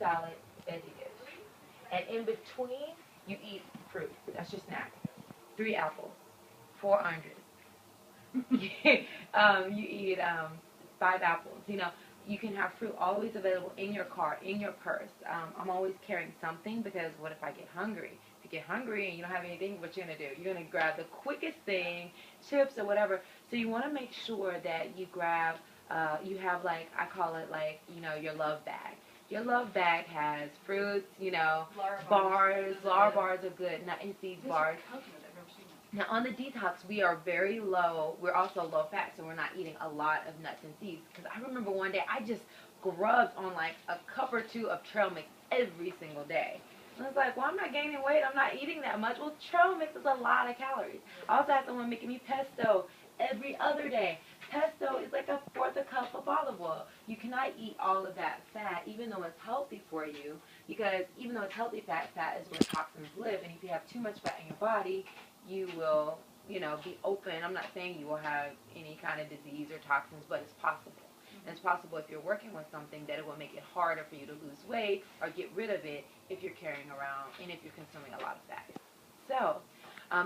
salad, veggie dish. And in between, you eat fruit. That's your snack. 3 apples, 4 oranges. You eat 5 apples. You know, you can have fruit always available in your car, in your purse. I'm always carrying something because what if I get hungry? If you get hungry and you don't have anything, what you're going to do? You're going to grab the quickest thing, chips or whatever. So you want to make sure that you grab, you have like, I call it like, you know, your love bag. Your love bag has fruits, you know, bars. Lar bars are good. Nut and seed bars. Now on the detox, we are very low. We're also low fat, so we're not eating a lot of nuts and seeds. Because I remember one day I just grubbed on like a cup or 2 of trail mix every single day. And I was like, well, I'm not gaining weight. I'm not eating that much. Well, trail mix is a lot of calories. I also had someone making me pesto every other day. Pesto is like 1/4 a cup of olive oil. You cannot eat all of that fat, even though it's healthy for you. Because even though it's healthy fat, fat is where toxins live. And if you have too much fat in your body, you will, you know, be open. I'm not saying you will have any kind of disease or toxins, but it's possible. And it's possible if you're working with something that it will make it harder for you to lose weight or get rid of it if you're carrying around and if you're consuming a lot of fat. So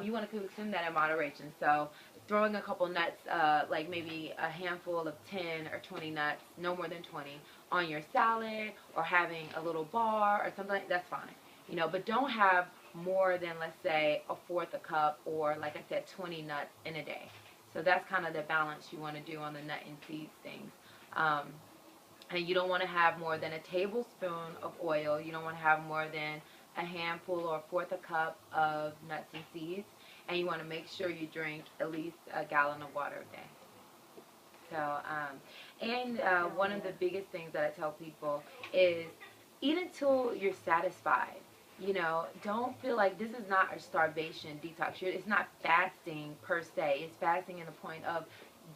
you want to consume that in moderation. So throwing a couple nuts, like maybe a handful of 10 or 20 nuts, no more than 20, on your salad, or having a little bar or something, that's fine. You know, but don't have more than, let's say, 1/4 a cup, or like I said, 20 nuts in a day. So that's kind of the balance you want to do on the nut and seeds things. And you don't want to have more than a tablespoon of oil. You don't want to have more than a handful or 1/4 a cup of nuts and seeds. And you want to make sure you drink at least a gallon of water a day. So, one of the biggest things that I tell people is eat until you're satisfied. You know, don't feel like this is not a starvation detox. It's not fasting per se. It's fasting in the point of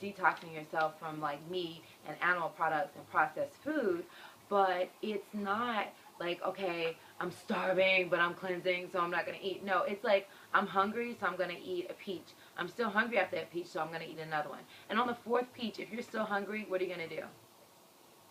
detoxing yourself from like meat and animal products and processed food. But it's not like, okay, I'm starving, but I'm cleansing, so I'm not going to eat. No, it's like, I'm hungry, so I'm going to eat a peach. I'm still hungry after that peach, so I'm going to eat another one. And on the 4th peach, if you're still hungry, what are you going to do?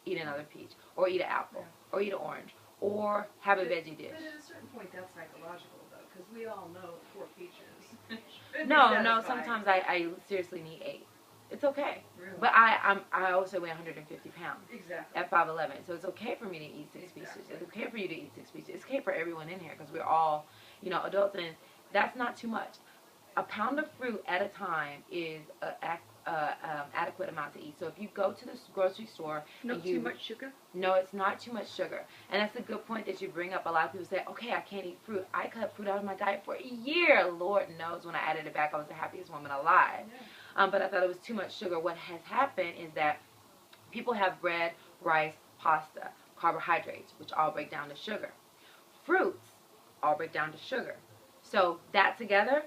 Eat another peach, or eat an apple, or eat an orange, or have a veggie dish. But at a certain point, that's psychological, though, because we all know 4 peaches. No, sometimes I seriously need 8. It's okay. Really? But I also weigh 150 pounds. Exactly. At 5'11", so it's okay for me to eat 6 pieces. It's okay for you to eat 6 pieces. It's okay for everyone in here, because we're all, you know, adults, and that's not too much. A pound of fruit at a time is adequate amount to eat. So if you go to the grocery store, not too much sugar? No, it's not too much sugar. And that's a good point that you bring up. A lot of people say, okay, I can't eat fruit. I cut fruit out of my diet for a year. Lord knows when I added it back, I was the happiest woman alive. Yeah. But I thought it was too much sugar. What has happened is that people have bread, rice, pasta, carbohydrates, which all break down to sugar. Fruits all break down to sugar. So that together,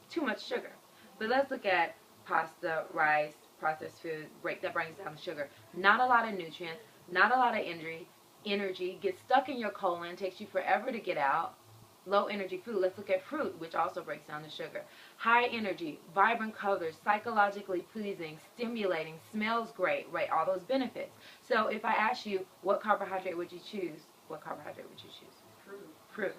too much sugar. But let's look at pasta, rice, processed food, that brings down the sugar. Not a lot of nutrients, not a lot of energy, gets stuck in your colon, takes you forever to get out. Low energy food. Let's look at fruit, which also breaks down the sugar. High energy, vibrant colors, psychologically pleasing, stimulating, smells great, right? All those benefits. So if I ask you, what carbohydrate would you choose? What carbohydrate would you choose? Fruit.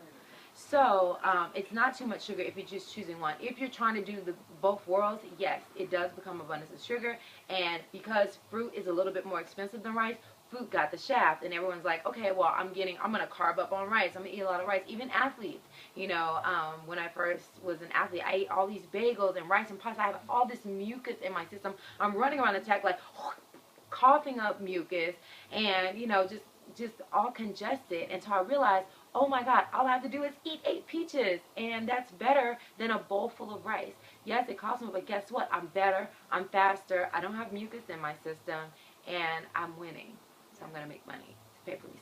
So it's not too much sugar if you're just choosing one. If you're trying to do both worlds, yes, it does become abundance of sugar. And because fruit is a little bit more expensive than rice, fruit got the shaft, and everyone's like, okay, well, I'm going to carb up on rice. I'm going to eat a lot of rice. Even athletes, you know, when I first was an athlete, I ate all these bagels and rice and pasta. I have all this mucus in my system. I'm running around the track like coughing up mucus and, you know, just all congested. And so I realized, oh my God, all I have to do is eat 8 peaches, and that's better than a bowl full of rice. Yes, it costs me, but guess what? I'm better, I'm faster, I don't have mucus in my system, and I'm winning. So I'm going to make money to pay for me.